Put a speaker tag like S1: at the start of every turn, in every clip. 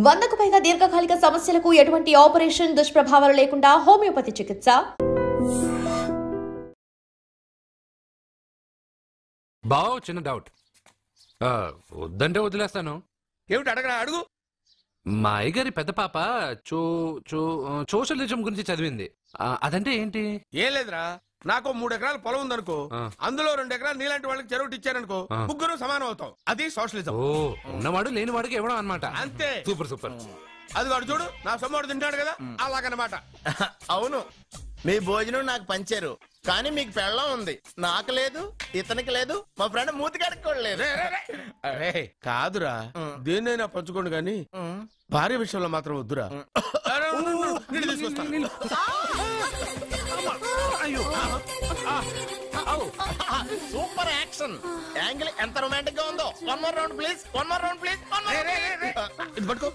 S1: 100కు పైగా దీర్ఘకాలిక సమస్యలకు ఎటువంటి ఆపరేషన్ దుష్ప్రభావాలు లేకుండా హోమియోపతి చికిత్స.
S2: బావ చిన్న డౌట్, వద్దంటే వదిలేస్తాను.
S3: ఏమిటి అడగరా? అడుగు.
S2: మా అయ్యగారి పెద్ద పాప సోషలిజం గురించి చదివింది. అదంటే ఏంటి?
S3: ఏం లేదురా, నాకు 3 ఎకరాల పొలం ఉందనుకో, అందులో 2 ఎకరాలు నీలాంటి వాళ్ళకి చెరువు ఇచ్చారనుకో, ముగ్గురు సమానం అవుతాం. అది సోషలిజం.
S2: ఉన్నవాడు లేని వాడికి ఇవ్వడం అనమాట.
S3: అంతే.
S2: Super super.
S3: అది వాడు చూడు, నా సొమ్మడు తింటాడు కదా, అలాగనమాట.
S4: అవును, మీ భోజనం నాకు పంచారు, కానీ మీకు పెళ్ళం ఉంది, నాకు లేదు, ఇతనికి లేదు, మా ఫ్రెండ్ మూతి కడుక్కోలేదు.
S3: కాదురా, దేన్నైనా పంచుకోండి గాని భార్య విషయంలో మాత్రం వద్దురా.
S4: సూపర్ యాక్షన్ యాంగిల్ ఎంత రొమాంటిక్ గా ఉందో. One more round please, one more round please.
S3: ఇది పట్టుకో.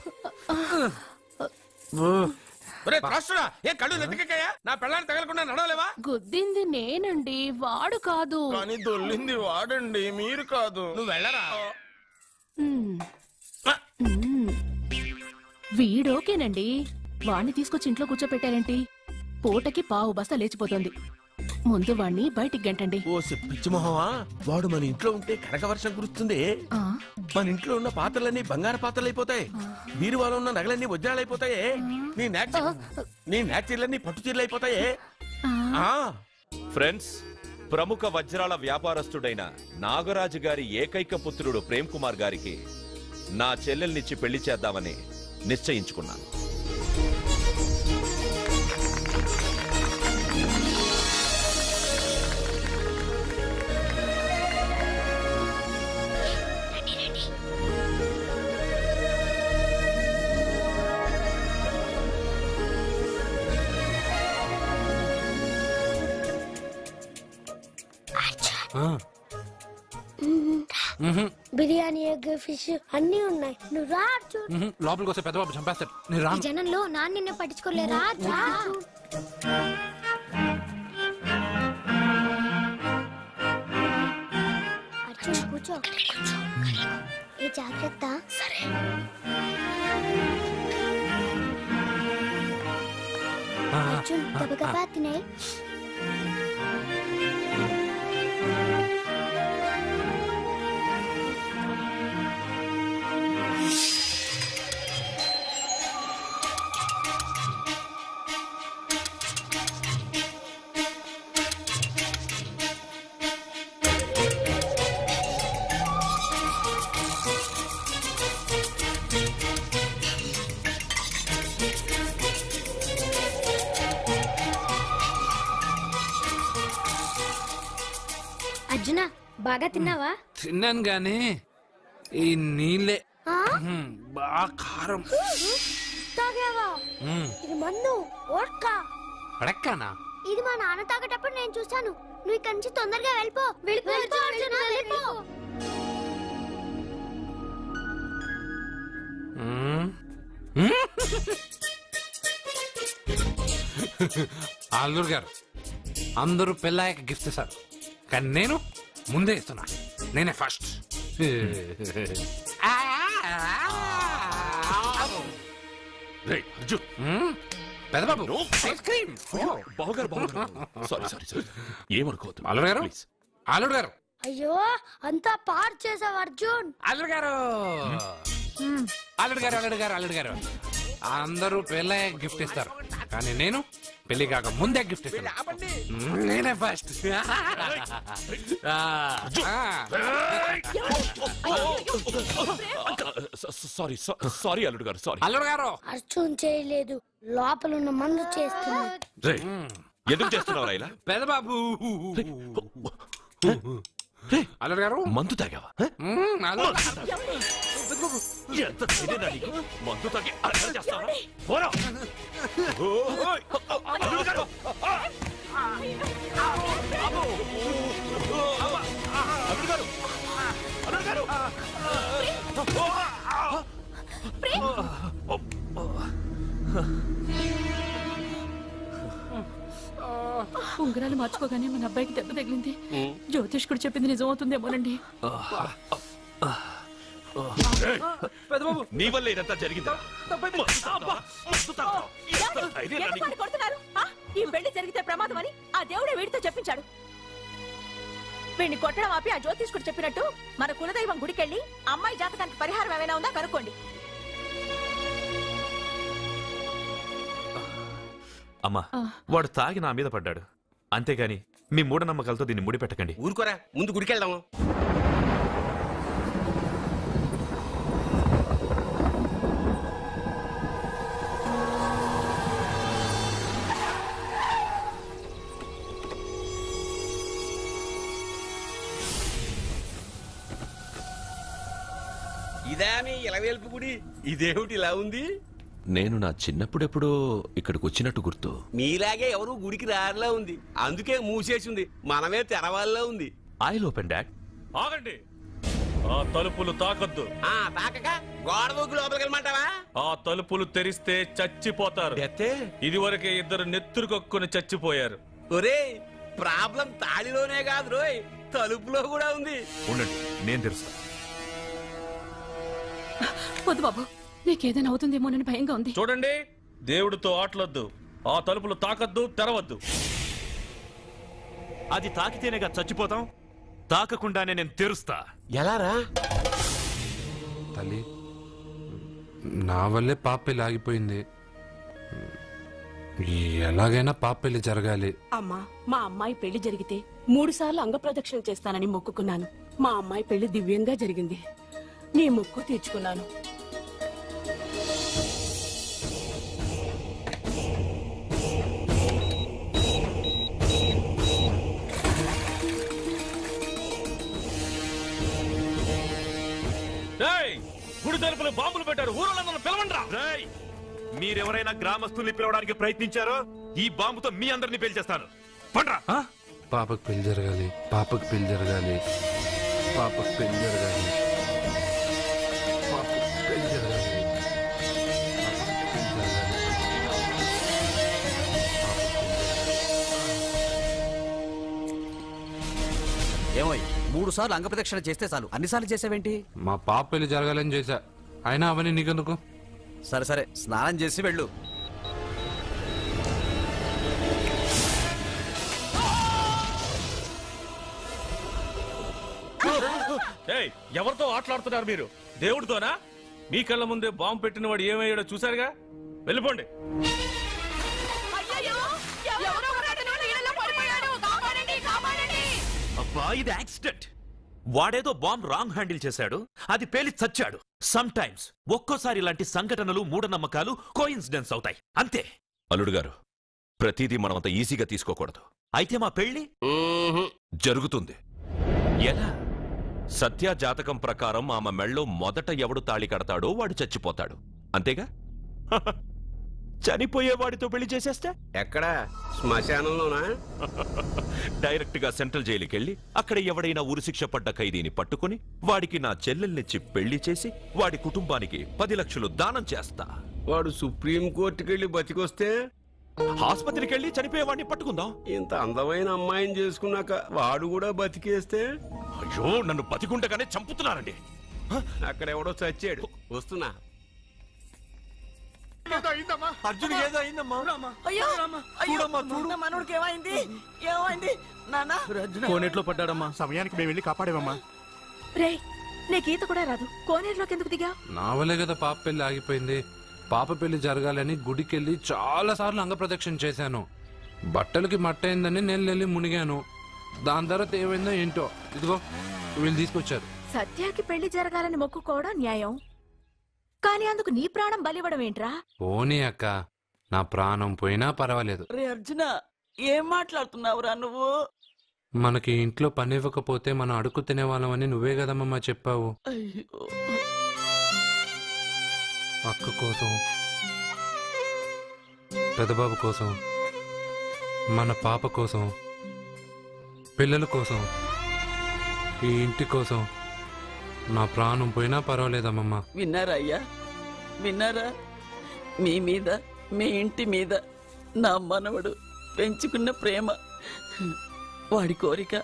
S3: ఏ కళ్ళు నెత్తికెక్కాయా? నా పెళ్ళాన్ని తగలకుండా నడవలేవా?
S5: గుద్దింది నేనండి, వాడు కాదు.
S4: కానీ దొల్లింది వాడండి, మీరు కాదు.
S3: నువ్వు వెళ్ళరా.
S5: వీడోకేనండి, వాణ్ణి తీసుకొచ్చి ఇంట్లో కూర్చోపెట్టారేంటి? పూటకి పావు బస్తా లేచిపోతుంది. ముందు వాణ్ణి బయటికి గంటండి.
S3: ఓ పిచ్చి మొహమా, వాడు మన ఇంట్లో ఉంటే కనక వర్షం కురుస్తుంది. మన ఇంట్లో ఉన్న పాత్రలన్నీ బంగారు పాత్రలు అయిపోతాయి, బీరువాలో ఉన్న నగలన్నీ వజ్రాలు అయిపోతాయి, నీ నాచీర్లన్నీ పట్టు చీరలు అయిపోతాయి.
S6: ఫ్రెండ్స్, ప్రముఖ వజ్రాల వ్యాపారస్తుడైన నాగరాజు గారి ఏకైక పుత్రుడు ప్రేమ్ కుమార్ గారికి నా చెల్లెల్నిచ్చి పెళ్లి చేద్దామని నిశ్చయించుకున్నాను.
S7: బిర్యానీ, ఎగ్, ఫిష్ అన్ని ఉన్నాయి. నువ్వు రా అర్జున్.
S2: లోపలికి వస్తే పెద్ద బాబు చంపేస్తాడు.
S7: ఈ జనంలో నాన్న నిన్ను పట్టించుకోలేరా? అర్జున్ కూర్చో. ఏ జాగ్రత్త. సరే. అర్జున్ గబగబా తినే. అర్జున, బాగా తిన్నావా?
S2: తిన్నాను గానీ ఈ నీళ్ళే బాగా కారం.
S7: తాగావా? ఇది మందు, వోడ్కా.
S2: పడక్కనా?
S7: ఇది మా నాన్న తాగేటప్పుడు నేను చూశాను. నువ్వు ఇక్కడి నుంచి తొందరగా వెళ్ళిపో. వెళ్ళిపో అర్జున, వెళ్ళిపో.
S2: అల్లుడు గారు, అందరూ పెళ్ళాయక గిఫ్ట్ ఇస్తారు, కానీ నేను ముందే ఇస్తున్నా. నేనే ఫస్ట్. పెద్దబాబు, ఐస్ క్రీమ్.
S6: ఏమనుకోవద్దు
S2: అల్లుడు గారు. అల్లుడు గారు,
S7: అయ్యో అంతా పాడు చేసావు అర్జున్.
S2: అల్లుడు గారు, అల్లుడు గారు, అల్లుడు గారు, అల్లుడు గారు, అందరూ పెళ్ళాయక గిఫ్ట్ ఇస్తారు, కానీ నేను పెళ్లి కాక ముందే గిఫ్ట్ ఇస్తాను. నేనే ఫస్ట్.
S6: సారీ అల్లుడు గారు, సారీ.
S2: అల్లుడు గారు,
S7: అర్జున్ చేయలేదు, లోపల ఉన్న మందు చేస్తున్నా.
S6: ఎందుకు చేస్తున్నావు ఇలా?
S2: పెద్దబాబు. అల్లుడు గారు,
S6: మందు తాగావా? ఎంత మందు తాగి అలా చేస్తావా?
S5: ఉంగరాలు మార్చుకోగానే మన అబ్బాయికి దెబ్బ తగిలింది. జ్యోతిష్కుడు చెప్పింది నిజమవుతుందేమోనండి.
S6: నీ వల్ల ఇదంతా జరిగిందా?
S5: ఈ పెళ్లి జరిగితే ప్రమాదం అని ఆ దేవుడే వీడితో చెప్పించాడు. వీడిని కొట్టడం ఆపి ఆ జ్యోతిష్కుడు చెప్పినట్టు మన కులదైవం గుడికెళ్ళి అమ్మాయి జాతకానికి పరిహారం ఏమైనా ఉందా కనుక్కోండి.
S8: అమ్మా, వాడు తాగి నా మీద పడ్డాడు, అంతేగాని మీ మూఢనమ్మకాలతో దీన్ని ముడిపెట్టకండి.
S3: ఊరుకోరా, ముందు గుడికెళ్దాము. ఇదా మీ ఇలవేల్పు గుడి? ఇదేమిటి ఇలా ఉంది?
S6: నేను నా చిన్నప్పుడెప్పుడో ఇక్కడికి వచ్చినట్టు గుర్తు.
S3: మీలాగే ఎవరు గుడికి రారులా ఉంది, అందుకే మూసేసి ఉంది. మనమే తెరవాళ్ళలో ఉంది.
S8: I open dad.
S9: ఆగండి, ఆ తలుపులు తాకొద్దు.
S3: తాకక గోడ దూకి లోపలికి వెళ్ళమంటావా?
S9: ఆ తలుపులు తెరిస్తే చచ్చిపోతారు. ఇదివరకే ఇద్దరు నెత్తురు కొక్కుని చచ్చిపోయారు.
S3: ఒరే, ప్రాబ్లం తాళిలోనే కాదు రోయ్, తలుపులో కూడా ఉంది.
S8: ఉండండి, నేను తెరుస్తా.
S5: వద్దు బాబు, నీకేదైనా అవుతుందేమోనని భయంగా ఉంది.
S9: చూడండి, దేవుడితో ఆటలొద్దు. ఆ తలుపులు తాకద్దు, తెరవద్దు.
S8: అది తాకితేనేగా చచ్చిపోతాం, తాకకుండానే నేను తెరుస్తా.
S3: ఎలారా?
S2: తల్లి, నా వల్లే పాప పెళ్లి ఆగిపోయింది. ఎలాగైనా పాప పెళ్లి జరగాలి.
S5: అమ్మా, మా అమ్మాయి పెళ్లి జరిగితే 3 సార్లు అంగప్రదక్షిణ చేస్తానని మొక్కుకున్నాను. మా అమ్మాయి పెళ్లి దివ్యంగా జరిగింది. నీ మొక్కు తీర్చుకున్నాను.
S9: గుడి తలుపులు బాంబులు పెట్టారు, ఊరోళ్ళందరూ పిలవండ్రా.
S8: మీరెవరైనా గ్రామస్తుల్ని పిలవడానికి ప్రయత్నించారో ఈ బాంబుతో మీ అందరినీ పేల్చేస్తాను. పండ్రా.
S2: పాపకు పెళ్లి జరగాలి, పాపకు పెళ్లి జరగాలి, పాపకు పెళ్లి జరగాలి, పాపకు పెళ్లి జరగాలి.
S10: ఏమోయ్, 3 సార్లు అంగప్రదక్షిణ చేస్తే చాలు, అన్నిసార్లు చేసావేంటి?
S2: మా పాప పెళ్లి జరగాలని చేశా, అయినా అవన్నీ నీకెందుకు?
S10: సరే సరే, స్నానం చేసి వెళ్ళు.
S9: ఎవరితో ఆటలాడుతున్నారు మీరు? దేవుడితోనా? మీ కళ్ళ ముందే బాంబు పెట్టిన వాడు ఏమయ్యాడో చూసారుగా. వెళ్ళిపోండి.
S8: అబ్బా, ఇది యాక్సిడెంట్. వాడేదో బాంబ్ రాంగ్ హ్యాండిల్ చేశాడు, అది పేలి చచ్చాడు. సమ్ టైమ్స్ ఒక్కోసారి ఇలాంటి సంఘటనలు మూఢనమ్మకాలు కోఇన్సిడెన్స్ అవుతాయి, అంతే.
S6: అల్లుడు గారు, ప్రతిదీ మనమంత ఈజీగా తీసుకోకూడదు.
S8: అయితే మా పెళ్లి
S6: జరుగుతుంది. ఎలా? సత్య జాతకం ప్రకారం ఆమె మెళ్ళో మొదట ఎవడు తాళి కడతాడో వాడు చచ్చిపోతాడు, అంతేగా? చనిపోయేవాడితో పెళ్లి చేసేస్తే
S3: ఎక్కడా? శ్మశానంలోనా?
S6: డైరెక్ట్ గా సెంట్రల్ జైలుకి వెళ్ళి అక్కడ ఎవడైనా ఉరిశిక్ష పడ్డ ఖైదీని పట్టుకుని వాడికి నా చెల్లెల్నిచ్చి పెళ్లి చేసి వాడి కుటుంబానికి 10 లక్షలు దానం చేస్తా.
S3: వాడు సుప్రీం కోర్టుకి వెళ్ళి బతికొస్తే
S6: ఆసుపత్రికి వెళ్ళి చనిపోయేవాడిని పట్టుకుందాం.
S3: ఇంత అందమైన అమ్మాయిని చేసుకున్నాక వాడు కూడా బతికేస్తే?
S6: అయ్యో, నన్ను బతికుండగానే చంపుతున్నారండి.
S3: అక్కడెవడో చచ్చాడు, వస్తున్నా.
S10: అర్జున్ ఏదో అయిందమ్మా.
S5: మనోడికి ఏమైంది? ఏమైంది నాన్న?
S10: కోనేట్లో పడ్డాడమ్మా. సమయానికి మేము వెళ్ళి కాపాడేవమ్మా.
S5: రే, నీకు ఈత కూడా రాదు, కోనేరులోకి ఎందుకు దిగా?
S2: నా వల్లే కదా పాప పెళ్లి ఆగిపోయింది. పాప పెళ్లి జరగాలని గుడికెళ్ళి చాలా సార్లు అంగప్రదక్షిణ చేశాను. బట్టలకి మట్టయిందని నేను వెళ్ళి మునిగాను. దాని తర్వాత ఏమైందో ఏంటో, ఇదిగో వీళ్ళు తీసుకొచ్చారు.
S5: సత్యాకి పెళ్లి జరగాలని మొక్కుకోవడం న్యాయం, కానీ అందుకు నీ ప్రాణం బలివ్వడం ఏంట్రా?
S2: పోనీ అక్క, నా ప్రాణం పోయినా పర్వాలేదు.
S5: రే అర్జున, ఏం మాట్లాడుతున్నావురా నువ్వు?
S2: మనకి ఇంట్లో పని ఇవ్వకపోతే మనం అడుగు తినేవాళ్ళమని నువ్వే కదమ్మా చెప్పావు. అక్క కోసం, పెదబాబు కోసం, మన పాప కోసం, పిల్లల కోసం, ఈ ఇంటి కోసం నా ప్రాణం పోయినా పర్వాలేదమ్మమ్మా.
S11: విన్నారా అయ్యా, విన్నారా? మీ మీద, మీ ఇంటి మీద నా మనవడు పెంచుకున్న ప్రేమ, వాడి కోరిక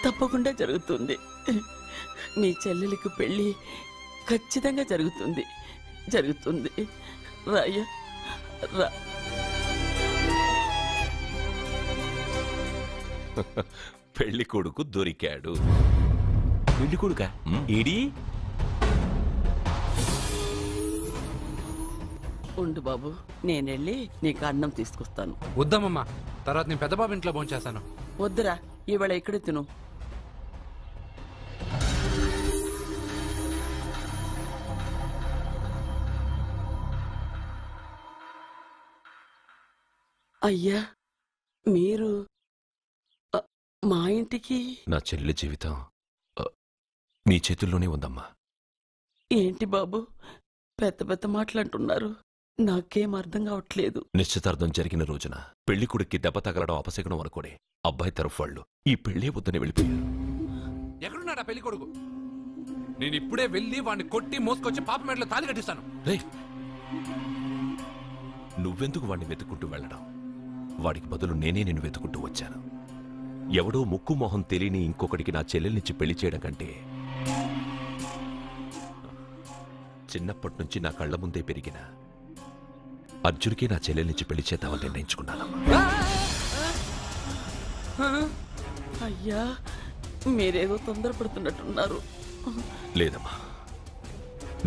S11: తప్పకుండా జరుగుతుంది. మీ చెల్లెలికి పెళ్లి ఖచ్చితంగా జరుగుతుంది జరుగుతుంది. రాయ్యా రా.
S6: పెళ్లి కొడుకు దొరికాడు.
S3: పెళ్లి కొడుక ఏడి?
S11: ఉండు బాబు, నేనెళ్ళి నీకు అన్నం తీసుకొస్తాను.
S2: వద్దామమ్మా, తర్వాత నేను పెద్ద బాబు ఇంట్లో భోంచేస్తాను.
S11: వద్దురా, ఇవాళ ఇక్కడే తిను. అయ్యా, మీరు మా ఇంటికి?
S6: నా చెల్లెలి జీవితం నీ చేతుల్లోనే ఉందమ్మా.
S11: ఏంటి బాబు పెద్ద పెద్ద మాటలంటున్నారు? నాకేం అర్థం కావట్లేదు.
S6: నిశ్చితార్థం జరిగిన రోజున పెళ్లి కొడుక్కి దెబ్బ తగలడం అపశకునం అనుకోడే అబ్బాయి తరఫు వాళ్ళు ఈ పెళ్లే వద్దని వెళ్ళిపోయారు.
S2: ఎక్కడున్నాడా పెళ్లి కొడుకు? నేను ఇప్పుడే వెళ్ళి వాడిని కొట్టి మోసుకొచ్చి పాప మెడలో తాళి కట్టిస్తాను.
S6: నువ్వెందుకు వాడిని వెతుక్కుంటూ వెళ్ళడం? వాడికి బదులు నేనే నిన్ను వెతుకుంటూ వచ్చాను. ఎవడో ముక్కు మొహం తెలియని ఇంకొకడికి నా చెల్లెల్నిచ్చి పెళ్లి చేయడం కంటే చిన్నప్పటి నుంచి నా కళ్ల ముందే పెరిగిన అర్జున్కే నా చెల్లెల్నిచ్చి పెళ్లి చేద్దామని నిర్ణయించుకున్నానమ్మా.
S11: అయ్యా, మీరేదో తొందరపడుతున్నట్టున్నారు.
S6: లేదమ్మా,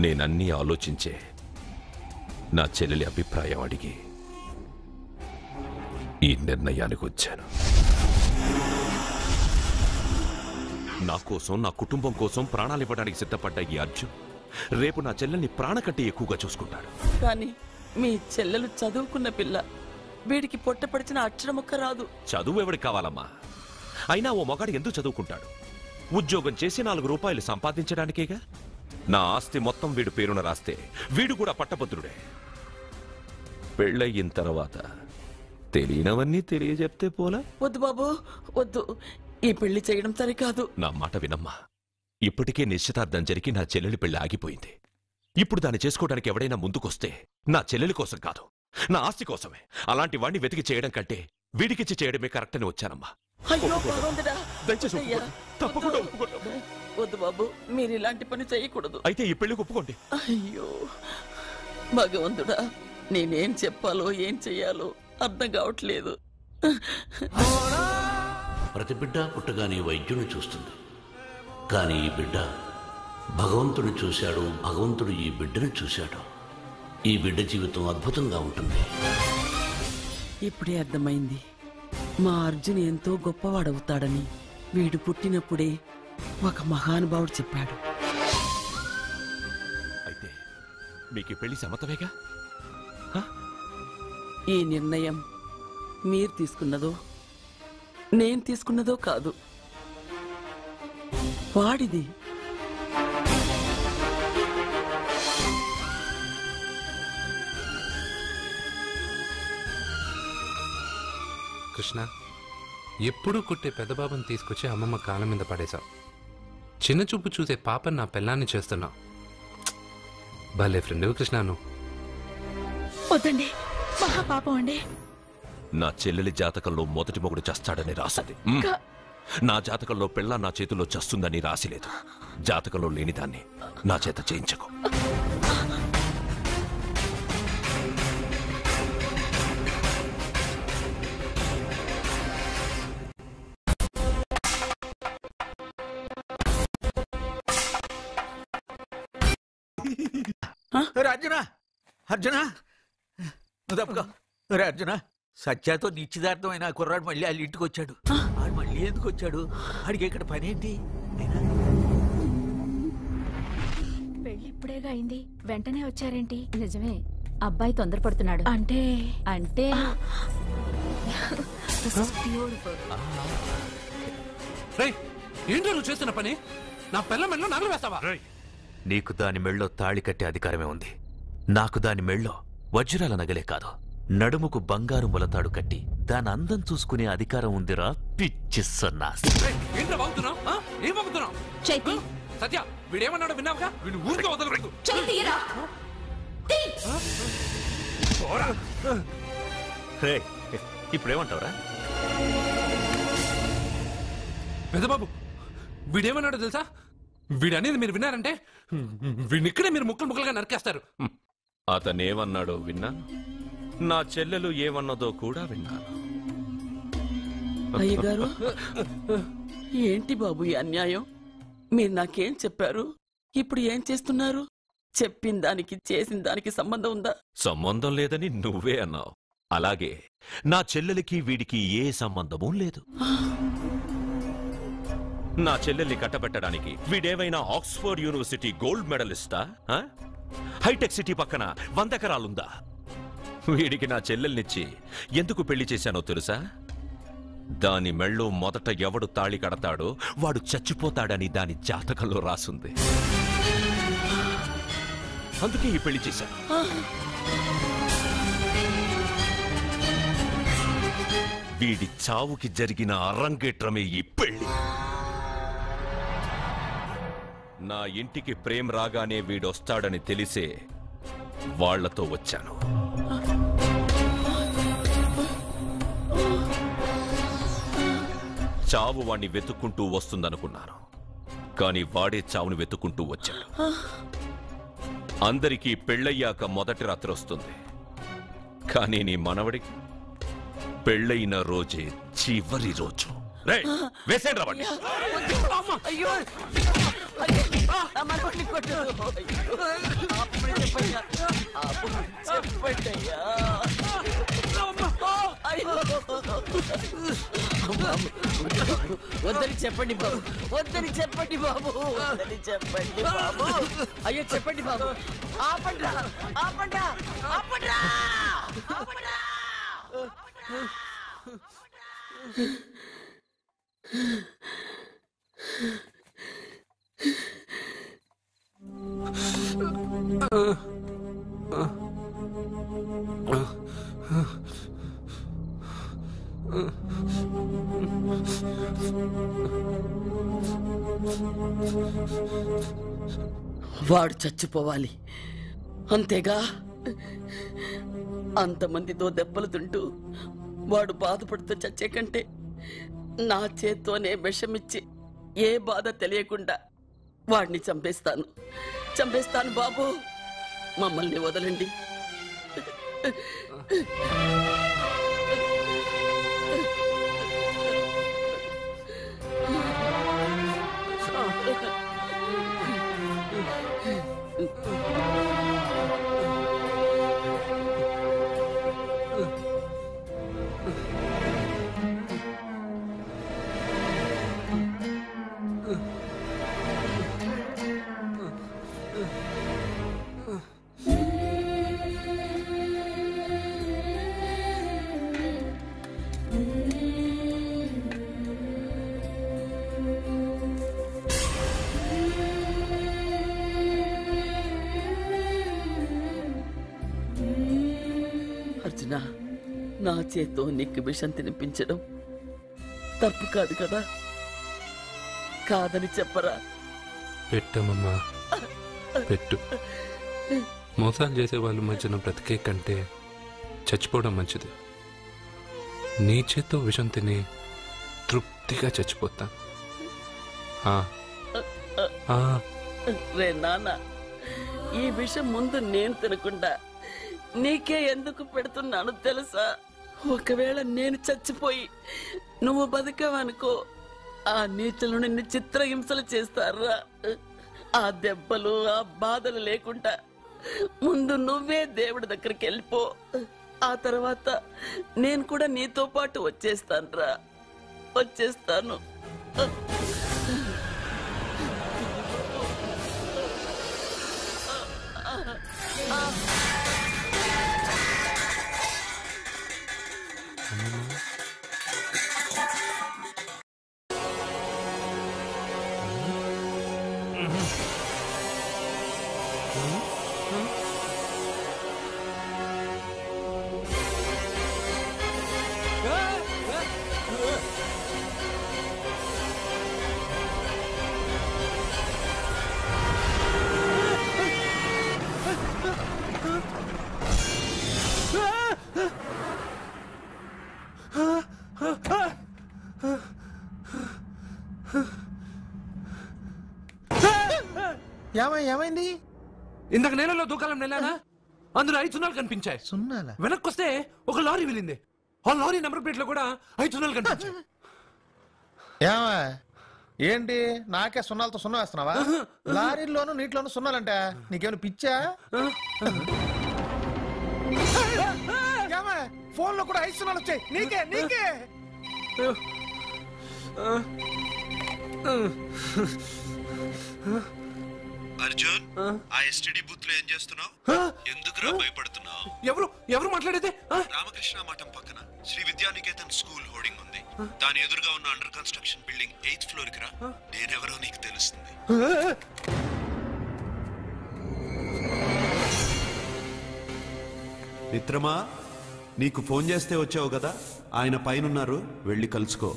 S6: నేనన్నీ ఆలోచించే నా చెల్లెలి అభిప్రాయం అడిగి ఈ నిర్ణయానికి వచ్చాను. నా కోసం, నా కుటుంబం కోసం ప్రాణాలు ఇవ్వడానికి సిద్ధపడ్డ ఈ అర్జున్ రేపు నా చెల్లెల్ని ప్రాణ కంటే ఎక్కువగా చూసుకుంటాడు.
S11: కానీ మీ చెల్లెలు చదువుకున్న పిల్ల, వీడికి పొట్టపడిచిన అక్షరం ఒక్క రాదు.
S6: చదువు ఎవడికి కావాలమ్మా? అయినా ఓ మగాడు ఎందుకు చదువుకుంటాడు? ఉద్యోగం చేసి 4 రూపాయలు సంపాదించడానికేగా. నా ఆస్తి మొత్తం వీడు పేరున రాస్తే వీడు కూడా పట్టభద్రుడే. పెళ్ళయిన తర్వాత తెలియనవన్నీ తెలియజెప్తే పోలా?
S11: వద్దు బాబు వద్దు, ఈ పెళ్లి చేయడం సరికాదు.
S6: నా మాట వినమ్మా. ఇప్పటికే నిశ్చితార్థం జరిగి నా చెల్లెలి పెళ్లి ఆగిపోయింది. ఇప్పుడు దాన్ని చేసుకోవడానికి ఎవడైనా ముందుకొస్తే నా చెల్లెలి కోసం కాదు, నా ఆస్తి కోసమే. అలాంటి వాడిని వెతికి చేయడం కంటే వీడికిచ్చి చేయడమే కరెక్ట్ అని వచ్చానమ్మా.
S11: అయ్యో భగవంతుడా,
S6: దయచేసి
S11: అయ్యా,
S6: తప్పకుండా
S11: వద్దు బాబు, మీరు ఇలాంటి పని చేయకూడదు.
S6: అయితే ఈ పెళ్లికి ఒప్పుకోండి.
S11: అయ్యో భగవంతుడా, నేనేం చెప్పాలో ఏం చెయ్యాలో అర్థం కావట్లేదు.
S12: ప్రతి బిడ్డ పుట్టగానే వైద్యుని చూస్తుంది, కానీ ఈ బిడ్డ భగవంతుని చూశాడు, భగవంతుడు ఈ బిడ్డను చూశాడు. ఈ బిడ్డ జీవితం అద్భుతంగా ఉంటుంది.
S11: ఇప్పుడే అర్థమైంది, మా అర్జున్ ఎంతో గొప్పవాడవుతాడని. వీడు పుట్టినప్పుడే ఒక మహానుభావుడు చెప్పాడు.
S6: అయితే మీకు పెళ్లి సమ్మతమేగా?
S11: ఈ నిర్ణయం మీరు తీసుకున్నదో నేను తీసుకున్నదో కాదు, వాడిది.
S2: కృష్ణ, ఎప్పుడూ కుట్టే పెద్దబాబుని తీసుకొచ్చి అమ్మమ్మ కాళ్ళ మీద పడేశావు. చిన్న చూపు చూసే పాపని నా పిల్లాన్ని చేస్తున్నావు. భలే ఫ్రెండ్ కృష్ణను.
S5: వద్దండి, మహాపాపం అండి.
S6: నా చెల్లెలి జాతకంలో మొదటి మొగుడు చస్తాడని రాసింది. నా జాతకంలో పెళ్ళ నా చేతిలో చస్తుందని రాసిలేదు. జాతకంలో లేనిదాన్ని నా చేత చేయించకు.
S13: అర్జున, అర్జున తప్పుకో. అర్జున, సత్యాతో నిశ్చితార్థమైన కుర్రాడు మళ్ళీ వాళ్ళ ఇంటికి వచ్చాడు. ఆడు మళ్ళీ ఎందుకు వచ్చాడు? ఆడికి ఇక్కడ పని ఏంటి?
S5: పెళ్లి ఇప్పుడేగా అయింది, వెంటనే వచ్చారేంటి?
S14: నిజమే, అబ్బాయి తొందరపడుతున్నాడు.
S5: అంటే
S14: అంటే
S2: ఏంటో నువ్వు చేస్తున్న పని? నా పిల్ల మెళ్ళో నగలు వేస్తావా?
S8: నీకు దాని మెళ్ళో తాళి కట్టే అధికారమే ఉంది. నాకు దాని మెళ్ళో వజ్రాల నగలే కాదు, నడుముకు బంగారు ములతాడు కట్టి దాని అందం చూసుకునే అధికారం ఉందిరా పిచ్చి సన్నాసి.
S2: సత్య, వీడేమన్నాడో విన్నావుగా? వీడు ఊరికే వదలకూడదు.
S8: ఇప్పుడేమంటావురా?
S2: పెద్దబాబు, వీడేమన్నాడో తెలుసా? వీడనేది మీరు విన్నారంటే వీడినిక్కడే మీరు ముక్కలు ముక్కలుగా నరికేస్తారు.
S6: అతనేమన్నాడో విన్నాను, నా చెల్లెలు ఏమన్నదో కూడా విన్నాను.
S11: అయ్యగారు, ఏంటి బాబు ఈ అన్యాయం? మీరు నాకేం చెప్పారు, ఇప్పుడు ఏం చేస్తున్నారు? చెప్పిన దానికి చేసిన దానికి సంబంధం ఉందా?
S6: సంబంధం లేదని నువ్వే అన్నావు. అలాగే నా చెల్లెలికి వీడికి ఏ సంబంధమూ లేదు. నా చెల్లెల్ని కట్టబెట్టడానికి వీడేమైనా ఆక్స్ఫర్డ్ యూనివర్సిటీ గోల్డ్ మెడలిస్టా? హైటెక్ సిటీ పక్కన 100 ఎకరాలుందా? వీడికి నా చెల్లెల్నిచ్చి ఎందుకు పెళ్లి చేశానో తెలుసా? దాని మెళ్ళో మొదట ఎవడు తాళి కడతాడో వాడు చచ్చిపోతాడని దాని జాతకంలో రాసుంది. అందుకే ఈ పెళ్లి చేశాను. వీడి చావుకి జరిగిన అరంగేట్రమే ఈ పెళ్లి. నా ఇంటికి ప్రేమ్ రాగానే వీడొస్తాడని తెలిసే వాళ్లతో వచ్చాను. చావు వాణ్ణి వెతుక్కుంటూ వస్తుందనుకున్నాను, కానీ వాడే చావును వెతుక్కుంటూ వచ్చాడు. అందరికీ పెళ్ళయ్యాక మొదటి రాత్రి వస్తుంది, కానీ నీ మనవడికి పెళ్ళైన రోజే చివరి రోజు. వేసేండి రావండి.
S11: అయ్యో, వద్దని చెప్పండి బాబు, వద్దని చెప్పండి బాబు, వద్దని చెప్పండి బాబు. అయ్యో చెప్పండి బాబు, ఆపండ్రా, ఆపండ్రా, ఆపండ్రా, ఆపండ్రా. వాడు చచ్చిపోవాలి అంతేగా. అంతమందితో దెబ్బలు తింటూ వాడు బాధపడుతూ చచ్చే కంటే నా చేత్తోనే విషమిచ్చి ఏ బాధ తెలియకుండా వాడిని చంపేస్తాను, చంపేస్తాను బాబు. మమ్మల్ని వదలండి. అర్జున, నా చేత్తో నీకు విషం తినిపించడం తప్పు కాదు కదా? కాదని చెప్పరా?
S2: పెట్టమమ్మా, పెట్టు. మోసాలు చేసే వాళ్ళ మధ్యన బ్రతికే కంటే చచ్చిపోవడం మంచిది. నీ చేత్తో విషం తిని తృప్తిగా చచ్చిపోతా.
S11: రే నాన్న, ఈ విషయం ముందు నేను తినకుండా నీకే ఎందుకు పెడుతున్నాను తెలుసా? ఒకవేళ నేను చచ్చిపోయి నువ్వు బతికావనుకో, ఆ నీచులు నిన్ను చిత్రహింసలు చేస్తారా? ఆ దెబ్బలు, ఆ బాధలు లేకుండా ముందు నువ్వే దేవుడి దగ్గరికి వెళ్ళిపో. ఆ తర్వాత నేను కూడా నీతో పాటు వచ్చేస్తాను, వచ్చేస్తాను.
S4: ఏమైంది?
S2: ఇందాక నేలలో దూకాలం వెళ్ళానా, అందులో 5 సున్నాలు కనిపించాయి.
S4: సున్నాలా?
S2: వెనక్కి వస్తే ఒక లారీ వెళ్ళింది. ఆ లారీ నెంబర్ ప్లేట్ లో కూడా 5 సున్నాలు కనిపించాయి.
S4: ఏంటి నాకే సున్నాలతో సున్నా వేస్తున్నావా? లారీల్లోనూ నీటిలోనూ సున్నాలంట. నీకేమైనా పిచ్చా? ఫోన్ లో కూడా 5 సున్నాలు వచ్చాయి. నీకే
S6: అర్జున్, ఆ ఎస్టీడీ బూత్ లో ఏం చేస్తున్నావు? ఎందుకురా భయపడుతున్నావు?
S2: ఎవరు మాట్లాడేది?
S6: రామకృష్ణ మఠం పక్కన శ్రీ విద్యానికేతన్ స్కూల్ హోర్డింగ్ ఉంది. దాని ఎదురుగా ఉన్న under construction building 8th floor కి రా. నేనెవరో నీకు తెలుస్తుంది. మిత్రమా, నీకు ఫోన్ చేస్తే వచ్చావు కదా, ఆయన పైనున్నారు, వెళ్ళి కలుసుకో.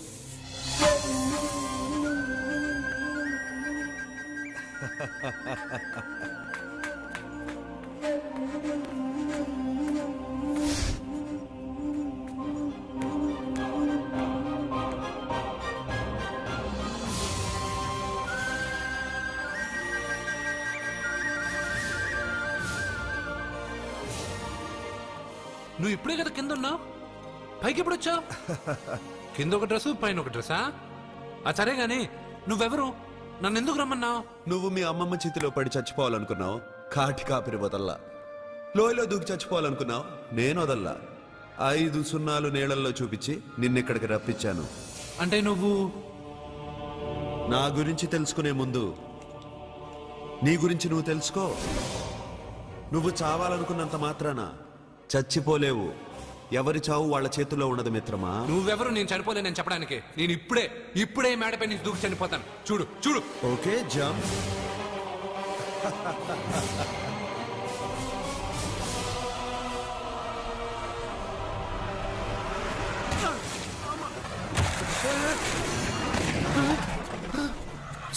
S2: నువ్వు ఇప్పుడే కదా కింద ఉన్నావు, పైకి ఎప్పుడు వచ్చావు? కింద ఒక డ్రెస్, పైన ఒక డ్రెస్సా? సరే గాని నువ్వెవరు? నన్ను ఎందుకు రమ్మన్నావు?
S6: నువ్వు మీ అమ్మమ్మ చేతిలో పడి చచ్చిపోవాలనుకున్నావు, కాటి కాపిరి వదల్లా. లోయలో దూకి చచ్చిపోవాలనుకున్నావు, నేను వదల్లా. 5 సున్నాలు నీళ్ళల్లో చూపించి నిన్నెక్కడికి రప్పించాను.
S2: అంటే నువ్వు
S6: నా గురించి తెలుసుకునే ముందు నీ గురించి నువ్వు తెలుసుకో. నువ్వు చావాలనుకున్నంత మాత్రాన చచ్చిపోలేవు. ఎవరి చావు వాళ్ళ చేతుల్లో ఉండదు మిత్రమా.
S2: నువ్వెవరు నేను చనిపోలేనని చెప్పడానికి? నేను ఇప్పుడే మేడపై నుంచి దూకి చనిపోతాను. చూడు.
S6: Okay, jump.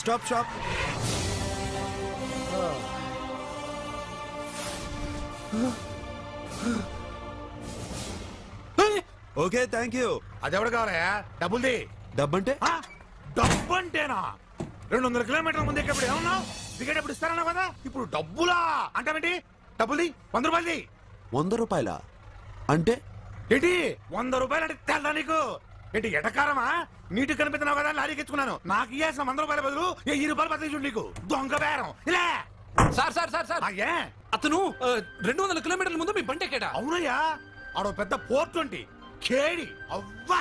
S6: Stop. Okay, thank you.
S3: అది ఎవరు కావాలయా? డబ్బుల్ది.
S6: డబ్బంటే?
S3: డబ్బు అంటేనా? 200 కిలోమీటర్ల ముందు ఎక్కడ ఏమన్నావు? దిగేటప్పుడు ఇస్తారన్నా కదా, ఇప్పుడు డబ్బులా అంటావేంటి? డబ్బుల్ది 100 రూపాయలది.
S6: 100 రూపాయలా? అంటే
S3: ఏంటి 100 రూపాయలు అంటే తెల్లా నీకు? ఏంటి ఎటకారమా? నీటి కనిపిస్తున్నావు కదా లారీకి ఎత్తుకున్నాను. నాకు ఇయ్యాల్సిన 100 రూపాయల బదులు 1000 రూపాయలు బదిలీ చూడు నీకు. దొంగ బేరం. ఇలా
S2: సార్ అతను 200 కిలోమీటర్ల ముందు మీ బండి ఎక్కాడా?
S3: అవునయ్యా, ఆడో పెద్ద పోర్ట్ వంటి కేడి. అవ్వా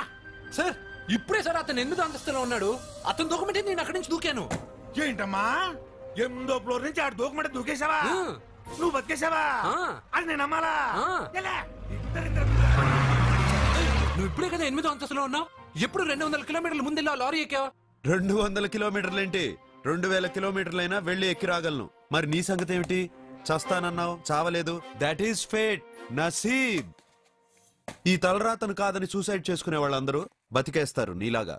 S2: సార్, ఇప్పుడే సార్ అతను 8వ అంతస్తులో ఉన్నాడు. అతను దూకమంటే నేను అక్కడి నుంచి దూకాను.
S3: ఏంటమ్మా 8వ ఫ్లోర్ నుంచి ఆడు దూకమంటే దూకేశావా? నువ్వు బతికేశావా? అది నేను నమ్మాలా?
S2: నువ్వు ఇప్పుడే కదా 8వ అంతస్తులో ఉన్నావు. ఎప్పుడు 200 కిలోమీటర్ల ముందు లారీ ఎక్కావా?
S6: 200 కిలోమీటర్లేంటి, 2000 కిలోమీటర్లైనా వెళ్ళి ఎక్కి రాగలను. మరి నీ సంగతి ఏమిటి? చస్తానన్నావు, చావలేదు. That is fate, నసీబ్. ఈ తలరాతను కాదని సూసైడ్ చేసుకునే వాళ్ళందరూ బతికేస్తారు నీలాగా.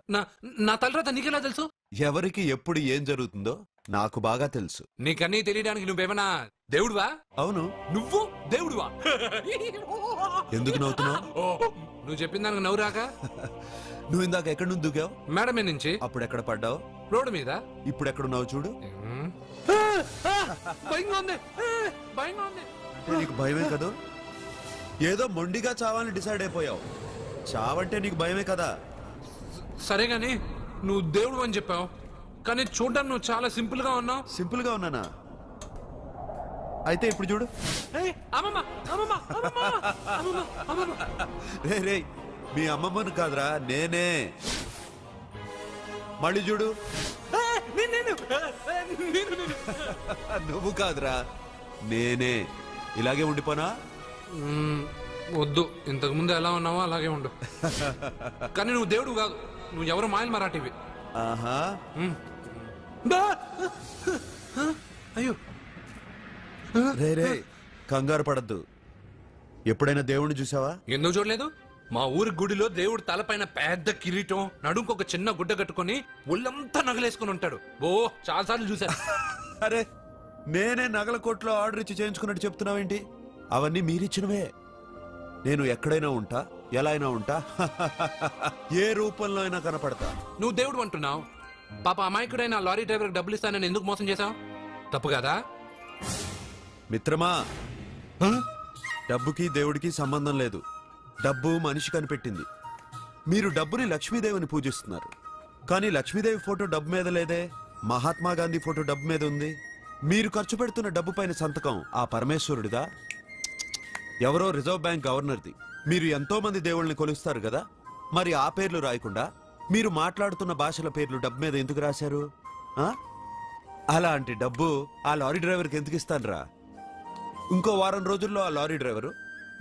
S2: నా తలరాత నీకెలా తెలుసు?
S6: ఎవరికి ఎప్పుడు ఏం జరుగుతుందో నాకు బాగా తెలుసు.
S2: నీకన్నీ తెలియడానికి నువ్వేమన్నా దేవుడువా?
S6: అవును.
S2: నువ్వు దేవుడువా?
S6: ఎందుకు నవ్వుతున్నావు?
S2: నువ్వు చెప్పిన దానికి నవ్వు రాక?
S6: నువ్వు ఇందాక ఎక్కడి నుంచి దూకావు?
S2: మేడం మీద నుంచి.
S6: అప్పుడు ఎక్కడ పడ్డావు?
S2: రోడ్డు మీద.
S6: ఇప్పుడు ఎక్కడున్నావు చూడు.
S2: భయంగా ఉంది.
S6: నీకు భయమే కదా? ఏదో మొండిగా చావాలని డిసైడ్ అయిపోయావు. చావంటే నీకు భయమే కదా?
S2: సరే గాని నువ్వు దేవుడు అని చెప్పావు, కానీ చూడడానికి నువ్వు చాలా సింపుల్ గా ఉన్నావు.
S6: సింపుల్ గా ఉన్నానా? అయితే ఇప్పుడు చూడు. రే, మీ అమ్మమ్మను కాదురా, నేనే. మళ్ళీ చూడు. నువ్వు కాదురా, నేనే. ఇలాగే ఉండిపోనా?
S2: వద్దు, ఇంతకు ముందు ఎలా ఉన్నావో అలాగే ఉండు. కానీ నువ్వు దేవుడు కాదు, నువ్వు ఎవరు మాయలు మరాఠీవి.
S6: ఆహా.
S2: అయ్యో
S6: రే, కంగారు పడద్దు. ఎప్పుడైనా దేవుణ్ణి చూసావా?
S2: ఎందుకు చూడలేదు? మా ఊరి గుడిలో దేవుడు తలపైన పెద్ద కిరీటం, నడుంకు ఒక చిన్న గుడ్డ కట్టుకుని ఒళ్ళంతా నగలేసుకుని ఉంటాడు. ఓ చాలా సార్లు చూసా.
S6: అరే, నేనే నగల కొట్లో ఆర్డర్ ఇచ్చి చేయించుకున్నట్టు చెప్తున్నావేంటి? అవన్నీ మీరిచ్చినవే. నేను ఎక్కడైనా ఉంటా, ఎలా అయినా ఉంటా, ఏ రూపంలో అయినా కనపడతా.
S2: నువ్వు దేవుడు అంటున్నావు. పాప అమాయకుడైన లారీ డ్రైవర్ డబ్బులు ఇస్తానని ఎందుకు మోసం చేశావు? తప్పు కదా?
S15: మిత్రమా, డబ్బుకి దేవుడికి సంబంధం లేదు. డబ్బు మనిషి కనిపెట్టింది. మీరు డబ్బుని లక్ష్మీదేవిని పూజిస్తున్నారు, కానీ లక్ష్మీదేవి ఫోటో డబ్బు మీద లేదే. మహాత్మా గాంధీ ఫోటో డబ్బు మీద ఉంది. మీరు ఖర్చు పెడుతున్న డబ్బు పైన సంతకం ఆ పరమేశ్వరుడిదా, ఎవరో రిజర్వ్ బ్యాంక్ గవర్నర్ది? మీరు ఎంతో మంది దేవుళ్ళని కొలుస్తారు కదా, మరి ఆ పేర్లు రాయకుండా మీరు మాట్లాడుతున్న భాషల పేర్లు డబ్బు మీద ఎందుకు రాశారు? అలాంటి డబ్బు ఆ లారీ డ్రైవర్కి ఎందుకు ఇస్తానురా? ఇంకో వారం రోజుల్లో ఆ లారీ డ్రైవరు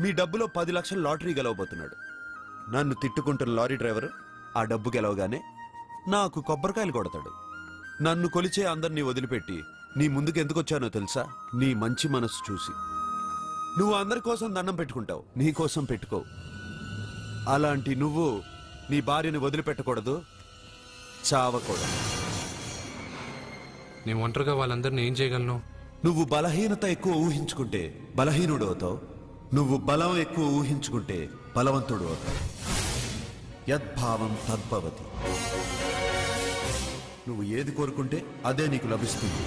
S15: మీ డబ్బులో 10 లక్షల లాటరీ గెలవబోతున్నాడు. నన్ను తిట్టుకుంటున్న లారీ డ్రైవరు ఆ డబ్బు గెలవగానే నాకు కొబ్బరికాయలు కొడతాడు. నన్ను కొలిచే అందరినీ వదిలిపెట్టి నీ ముందుకు ఎందుకు వచ్చానో తెలుసా? నీ మంచి మనసు చూసి. నువ్వు అందరి కోసం దండం పెట్టుకుంటావు, నీ కోసం పెట్టుకోవు. అలాంటి నువ్వు నీ భార్యని వదిలిపెట్టకూడదు, చావకూడదు.
S2: నీ ఒంటరిగా వాళ్ళందరినీ ఏం చేయగలను?
S15: నువ్వు బలహీనత ఎక్కువ ఊహించుకుంటే బలహీనుడు అవుతావు, నువ్వు బలం ఎక్కువ ఊహించుకుంటే బలవంతుడు అవుతావు. యద్భావం తద్భవతి. నువ్వు ఏది కోరుకుంటే అదే నీకు లభిస్తుంది.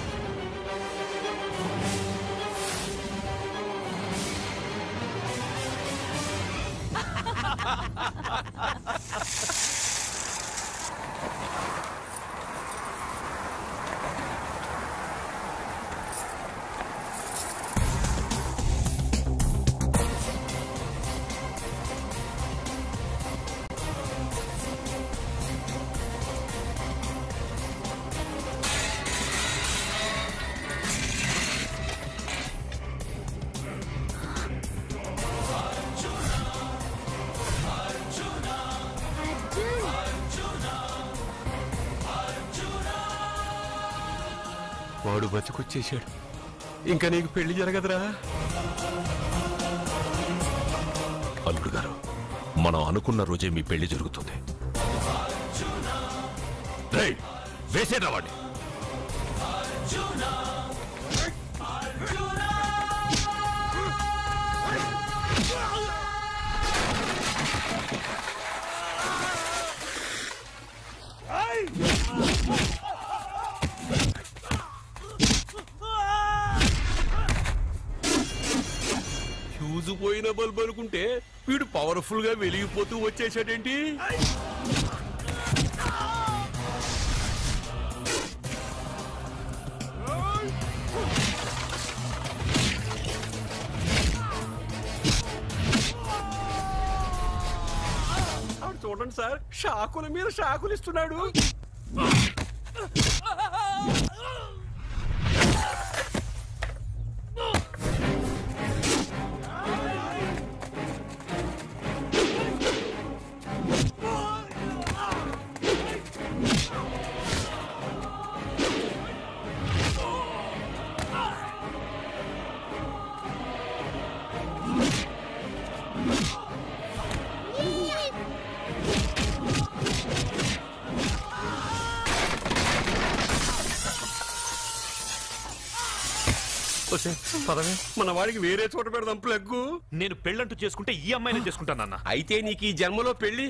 S3: వాడు బతికొచ్చేశాడు. ఇంకా నీకు పెళ్లి జరగదురా.
S6: అల్లుడు గారు, మనం అనుకున్న రోజే మీ పెళ్లి జరుగుతుంది. వేసేరా వాడిని.
S3: ఫ్యూజు పోయిన బల్బు అనుకుంటే వీడు పవర్ఫుల్ గా వెలిగిపోతూ వచ్చేసాడేంటి? చూడండి సార్, షాకుల మీద షాకులు ఇస్తున్నాడు. పదవే, మన వాడికి వేరే చోట పెడదాం ప్లగ్గు.
S6: నేను పెళ్ళంటూ చేసుకుంటే ఈ అమ్మాయిని చేసుకుంటానన్నా.
S3: అయితే నీకు ఈ జన్మలో పెళ్లి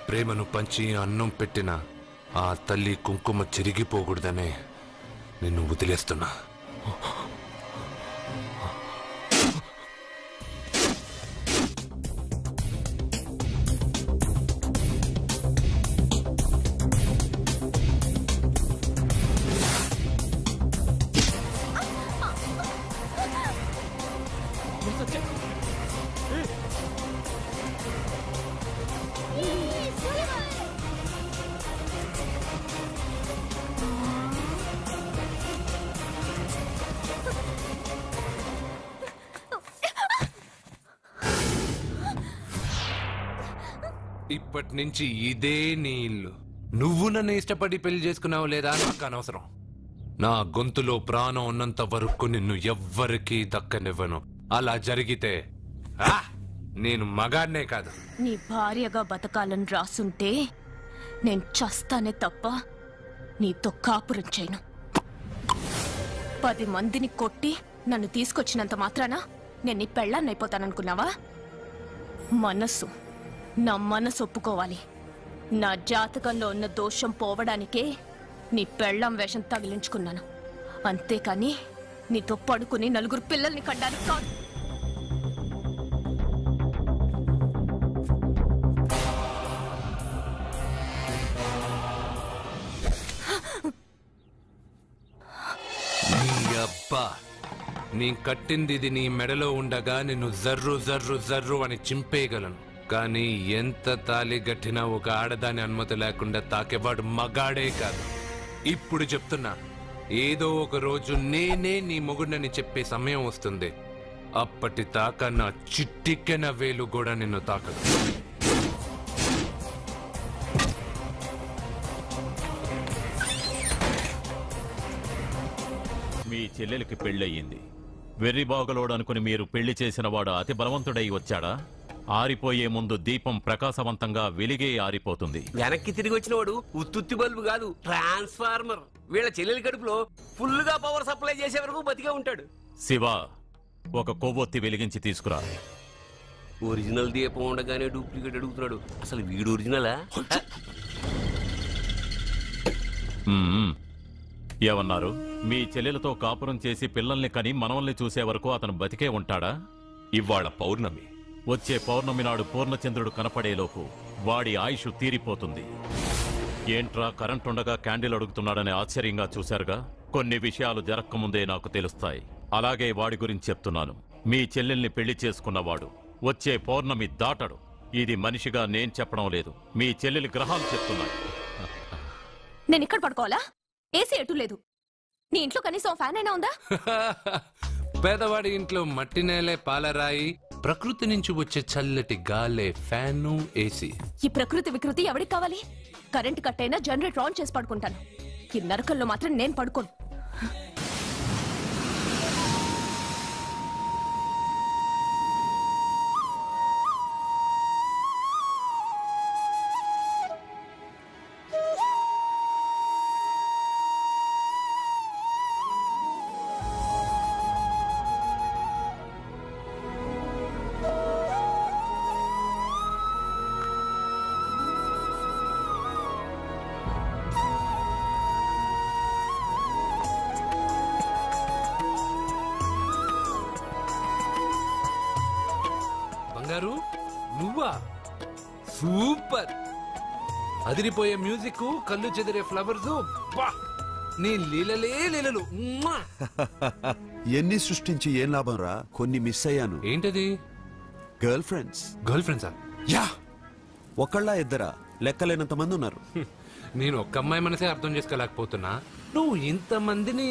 S2: ప్రేమను పంచి అన్నం పెట్టిన ఆ తల్లి కుంకుమ చెరిగిపోకూడదనే నిన్ను వదిలేస్తున్నా. ఇప్పటి నుంచి ఇదే నీ ఇల్లు. నువ్వు నన్ను ఇష్టపడి పెళ్లి చేసుకున్నావు లేదా నాకు అనవసరం. నా గొంతులో ప్రాణం ఉన్నంత వరకు నిన్ను ఎవ్వరికీ దక్కనివ్వను. అలా జరిగితే నేను మగాడినే కాదు.
S16: నీ భార్యగా బతకాలని రాసుంటే నేను చస్తానే తప్ప నీతో కాపురం చేయను. 10 మందిని కొట్టి నన్ను తీసుకొచ్చినంత మాత్రాన నేను నీ పెళ్ళాన్నైపోతాననుకున్నావా? నా మనసు ఒప్పుకోవాలి. నా జాతకంలో ఉన్న దోషం పోవడానికే నీ పెళ్ళాం వేషం తగిలించుకున్నాను. అంతేకాని నీతో పడుకుని 4 పిల్లల్ని కడ్డానికి కాదు.
S2: నీ కట్టింది ఇది నీ మెడలో ఉండగా నిన్ను జర్రు జర్రు జర్రు అని చింపేయగలను. కానీ ఎంత తాలి గట్టినా ఒక ఆడదాని అనుమతి లేకుండా తాకేవాడు మగాడే కాదు. ఇప్పుడు చెప్తున్నా, ఏదో ఒక రోజు నేనే నీ మొగుడినని చెప్పే సమయం వస్తుంది. అప్పటి తాక నా చిట్టికెన వేలు కూడా నిన్ను తాకదు.
S17: మీ చెల్లెలికి పెళ్ళయింది. వెర్రిబాగులోడు అనుకుని మీరు పెళ్లి చేసిన వాడు అతి బలవంతుడై వచ్చాడా? ఆరిపోయే ముందు దీపం ప్రకాశవంతంగా వెలిగే ఆరిపోతుంది.
S18: వెనక్కి తిరిగి వచ్చిన వాడు ఉత్తుత్తి బల్బు కాదు, ట్రాన్స్ఫార్మర్. వీళ్ళ చెల్లెలి కడుపులో ఫుల్ గా పవర్ సప్లై చేసే వరకు బతికే ఉంటాడు.
S17: శివ, ఒక కొవ్వొత్తి వెలిగించి తీసుకురా.
S18: ఒరిజినల్ దీపం ఉండగానే డూప్లికేట్ అడుగుతున్నాడు. అసలు వీడు ఒరిజినలా?
S17: ఏమన్నారు? మీ చెల్లెలతో కాపురం చేసి పిల్లల్ని కని మనవల్ని చూసే వరకు అతను బతికే ఉంటాడా?
S6: ఇవాళ పౌర్ణమి.
S17: వచ్చే పౌర్ణమి నాడు పూర్ణచంద్రుడు కనపడేలోపు వాడి ఆయుష్ తీరిపోతుంది. ఏంట్రా కరెంటుండగా క్యాండిల్ అడుగుతున్నాడని ఆశ్చర్యంగా చూశారుగా? కొన్ని విషయాలు జరక్కముందే నాకు తెలుస్తాయి. అలాగే వాడి గురించి చెప్తున్నాను. మీ చెల్లెల్ని పెళ్లి చేసుకున్నవాడు వచ్చే పౌర్ణమి దాటడు. ఇది మనిషిగా నేను చెప్పడం లేదు, మీ చెల్లెలి గ్రహాలు చెప్తున్నాయి.
S16: నేను ఇక్కడ పడుకోవాలా? ఏసీ ఎటు లేదు. నీ ఇంట్లో కనీసం ఫ్యాన్ అయినా ఉందా?
S2: పేదవాడి ఇంట్లో మట్టి నేలే పాలరాయి, ప్రకృతి నుంచి వచ్చే చల్లటి గాలే ఫ్యాను, ఏసీ.
S16: ఈ ప్రకృతి వికృతి ఎవరికి కావాలి? కరెంట్ కట్ అయినా జనరేటర్ ఆన్ చేసి పడుకుంటాను. ఈ నరకంలో మాత్రం నేను పడుకోను.
S2: నువ్వా? సూపర్! అదిరిపోయే మ్యూజిక్, కళ్ళు చెదిరే ఫ్లవర్స్, నీ లీలలే లీలలు.
S15: ఎన్ని సృష్టించి ఏం లాభం రా? కొన్ని మిస్ అయ్యాను.
S2: ఏంటది?
S15: Girl friends.
S2: గర్ల్ ఫ్రెండ్సా?
S15: యా, ఒకళ్ళ ఇద్దరా? లెక్కలేనంత మంది ఉన్నారు.
S2: నేను ఒక్క అమ్మాయి మనసే అర్థం చేసుకోలేకపోతున్నా. నువ్వు ఇంతమందిని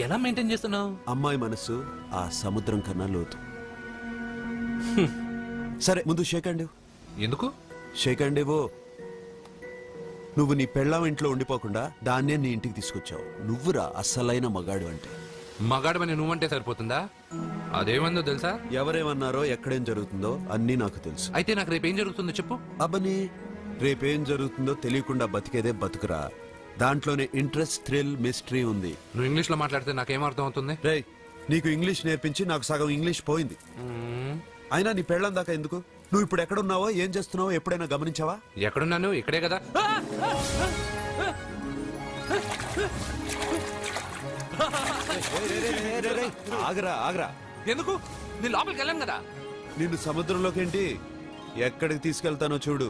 S2: ఎలా మెయింటైన్ చేస్తున్నావు?
S15: అమ్మాయి మనసు ఆ సముద్రం కన్నా లోతు. సరే, ముందు షేక్ హ్యాండ్.
S2: ఎందుకు
S15: షేక్ హ్యాండ్ ఇవ్వు. నువ్వు నీ పెళ్ళాం ఇంట్లో ఉండిపోకుండా దాన్నే నీ ఇంటికి తీసుకొచ్చావు. నువ్వురా అసలైన మగాడు అంటే.
S2: మగాడమని నువ్వంటే సరిపోతుందా? అదేమందో తెలుసా?
S15: ఎవరేమన్నారో, ఎక్కడేం జరుగుతుందో అన్నీ నాకు తెలుసు.
S2: అయితే నాకు రేపేం జరుగుతుందో చెప్పు.
S15: అబ్బని, రేపేం జరుగుతుందో తెలియకుండా బతికేదే బతుకురా. దాంట్లోనే ఇంట్రెస్ట్, థ్రిల్, మిస్టరీ ఉంది.
S2: నువ్వు ఇంగ్లీష్ లో మాట్లాడితే నాకేం అర్థం అవుతుంది?
S15: రే, నీకు ఇంగ్లీష్ నేర్పించి నాకు సగం ఇంగ్లీష్ పోయింది. అయినా నీ పెళ్ళం దాకా ఎందుకు? నువ్వు ఇప్పుడు ఎక్కడున్నావో, ఏం చేస్తున్నావో ఎప్పుడైనా గమనించావా?
S2: ఎక్కడున్నాను? ఇక్కడే కదా.
S15: ఆగరా ఆగరా.
S2: ఎందుకు? నీ లోపలికి వెళ్ళాను కదా.
S15: నిన్ను సముద్రంలోకేంటి, ఎక్కడికి తీసుకెళ్తానో చూడు.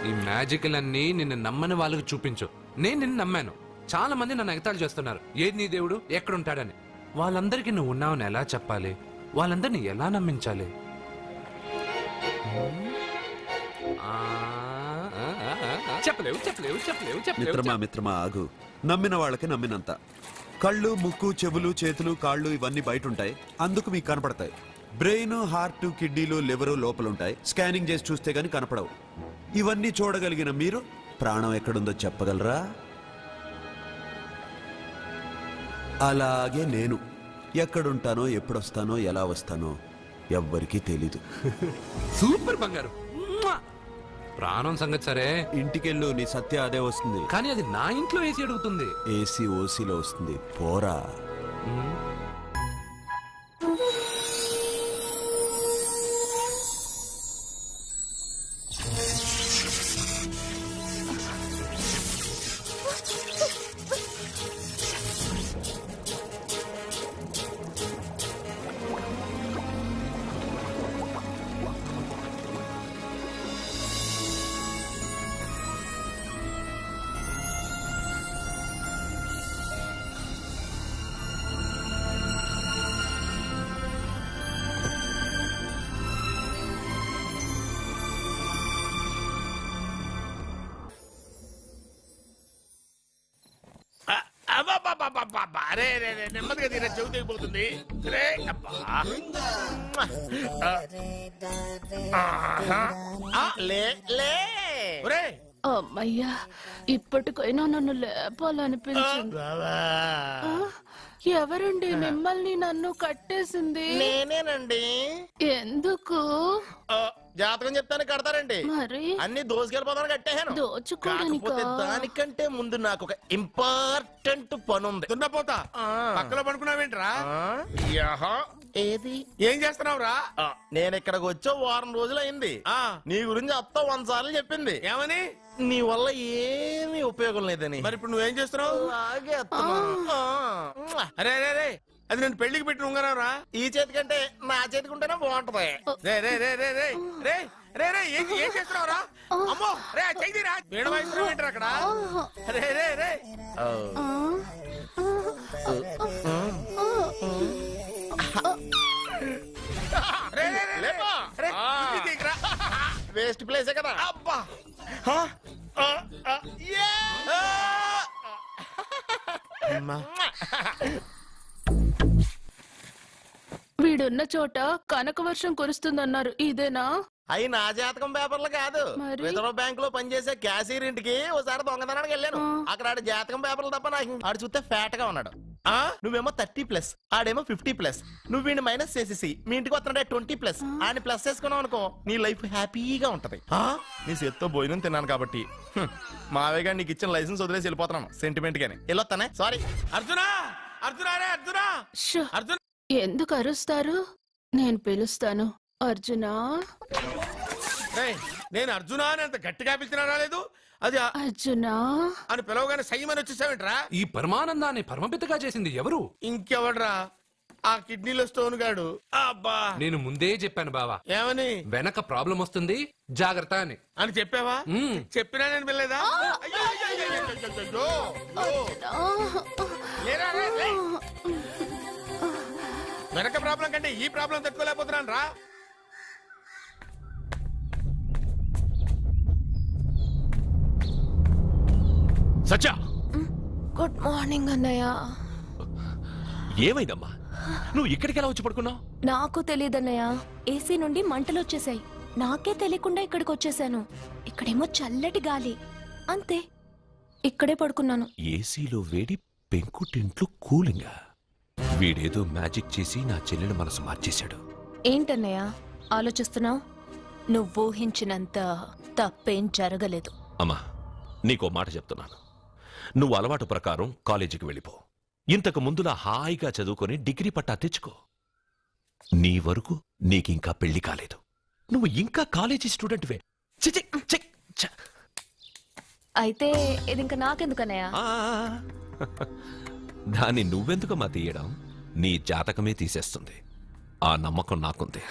S2: ఈ మ్యాజిక్లన్నీ నిన్ను నమ్మని వాళ్ళకి చూపించు. నేను నిన్ను నమ్మాను. చాలా మంది నన్ను ఎగతాళి చేస్తున్నారు. ఏది నీ దేవుడు, ఎక్కడుంటాడని. వాళ్ళందరికీ నువ్వు ఉన్నావని ఎలా చెప్పాలి? వాళ్ళందరినీ ఎలా నమ్మించాలి? చెప్పలేవు చెప్పలేవు చెప్పలేవు
S15: మిత్రమా మిత్రమా ఆగు. నమ్మిన వాళ్ళకి నమ్మినంత. కళ్ళు, ముక్కు, చెవులు, చేతులు, కాళ్ళు ఇవన్నీ బయట ఉంటాయి, అందుకు మీకు కనపడతాయి. బ్రెయిన్, హార్ట్, కిడ్నీలు, లివరు లోపలుంటాయి. స్కానింగ్ చేసి చూస్తే గానీ కనపడవు. ఇవన్నీ చూడగలిగిన మీరు ప్రాణం ఎక్కడుందో చెప్పగలరా? అలాగే నేను ఎక్కడుంటానో, ఎప్పుడొస్తానో, ఎలా వస్తానో ఎవ్వరికీ తెలీదు.
S2: సూపర్ బంగారు. ప్రాణం సంగతి సరే,
S15: ఇంటికెళ్ళు, నీ సత్య అదే వస్తుంది.
S2: కానీ అది నా ఇంట్లో ఏసీ అడుగుతుంది.
S15: ఏసీ ఓసీలో వస్తుంది, పోరా.
S3: అరే నెమ్మదిగా తీరా, చెవి తెగిపోతుంది. రే
S11: అమ్మయ్యా, ఇప్పటికైనా నన్ను లేపాలనిపించింది. ఎవరండి మిమ్మల్ని నన్ను కట్టేసింది?
S4: నేనేనండి.
S11: ఎందుకు?
S4: జాతకం చెప్తాను కడతారండి.
S11: మరి
S4: అన్ని దోసుకెళ్ళిపోతాను కట్టేహాను.
S11: దోచుకోవడానికా?
S4: దానికంటే ముందు నాకు ఒక ఇంపార్టెంట్ పని ఉంది.
S3: దున్నపోతా పక్కలో పడుకున్నావేంట్రా?
S4: ఏది
S3: ఏం చేస్తున్నావురా?
S4: నేను ఇక్కడికి వచ్చే వారం రోజులు అయింది. నీ గురించి అత్త 100 సార్లు చెప్పింది.
S3: ఏమని?
S4: నీ వల్ల ఏమీ ఉపయోగం లేదని.
S3: మరి ఇప్పుడు నువ్వేం చేస్తున్నావు? అరే అరే రే, అది నేను పెళ్లికి పెట్టిన ఉంగరం రా.
S4: ఈ చేతి కంటే నా చేతికి ఉంటేనే బాగుంటది.
S3: రే రే రే రే రే రే రే రే ఏం చేస్తున్నావు రా? అమ్మో రే, చెయ్యిరా. వీణ వాయిస్తున్నావు ఏంటారు అక్కడ? రే రే రే
S4: వేస్ట్ ప్లేసే కదా.
S3: అబ్బా
S11: వీడున్న చోట కనక వర్షం కురుస్తుందన్నారు, ఇదేనా?
S4: అయి నా జాతకం పేపర్లు కాదు. రిజర్వ్ బ్యాంక్ లో పనిచేసే క్యాషియర్ ఇంటికి ఒకసారి దొంగతనానికి వెళ్ళాను. అక్కడ ఆడి జాతకం పేపర్లు తప్ప నాకు ఆడు చూస్తే ఫ్యాట్ గా ఉన్నాడు. నువ్వేమో 30+, ఆడేమో 50+. నువ్వు వీడిని మైనస్ చేసేసి మీ ఇంటికి వస్తున్నాడే 20+. ఆయన ప్లస్ చేసుకున్నావు అనుకో, నీ లైఫ్ హ్యాపీగా ఉంటది. నీ చేత్తో భోజనం తిన్నాను కాబట్టి మావేగా నీకు ఇచ్చిన లైసెన్స్ వదిలేసి వెళ్ళిపోతున్నాను సెంటిమెంట్ గానే. వెళ్ళొస్తానే. సారీ.
S3: అర్జునా, అర్జునా, అర్జునా, అర్జున.
S11: ఎందుకు అరుస్తారు? నేను పిలుస్తాను. అర్జునా.
S3: నేను అర్జునా అని అంత గట్టిగా పిలిచినా రాలేదు. అది
S11: అర్జునా
S3: అని పిలవగానే సైమని వచ్చేసావేంట్రా?
S2: ఈ పరమానందాన్ని పరమపితగా చేసింది ఎవరు?
S3: ఇంకెవడ్రా? ఆ కిడ్నీలో స్టోన్ గాడు. అబ్బా,
S2: నేను ముందే చెప్పాను బావా.
S3: ఏమని?
S2: వెనక ప్రాబ్లం వస్తుంది, జాగ్రత్త అని.
S3: అని చెప్పావా? చెప్పినా నేను వెళ్ళలేదా? వెనక ప్రాబ్లం కంటే ఈ ప్రాబ్లం తట్టుకోలేకపోతున్నాను రా.
S6: సత్య,
S16: గుడ్ మార్నింగ్ అన్నయ్య.
S6: ఏమైందమ్మా? నువ్వు ఇక్కడికి ఎలా వచ్చి పడుకున్నావు?
S16: నాకు తెలియదన్నయ్య, ఏసీ నుండి మంటలు వచ్చేసాయి. నాకే తెలియకుండా ఇక్కడికి వచ్చేసాను. ఇక్కడేమో చల్లటి గాలి, అంతే. ఇక్కడే పడుకున్నాను.
S6: ఏసీలో వేడి, పెంకుటింట్లో కూలింగా. వీడేదో మ్యాజిక్ చేసి నా చెల్లెల మనసు మార్చేశాడు.
S16: ఏంటన్నయ్య ఆలోచిస్తున్నావు? నువ్వు ఊహించినంత తప్పేం జరగలేదు.
S6: అమ్మా, నీకో మాట చెప్తున్నాను. నువ్వు అలవాటు ప్రకారం కాలేజీకి వెళ్ళిపో. ఇంతకు ముందులా హాయిగా చదువుకొని డిగ్రీ పట్టా తెచ్చుకో. నీ వరకు నీకింకా పెళ్లి కాలేదు. నువ్వు ఇంకా కాలేజీ స్టూడెంట్వే.
S16: అయితే ఇది ఇంకా నాకెందుకన్నయ్య?
S6: దాన్ని నువ్వెందుకమ్మా తీయడం? నీ జాతకమే తీసేస్తుంది. ఆ నమ్మకం నాకుంది.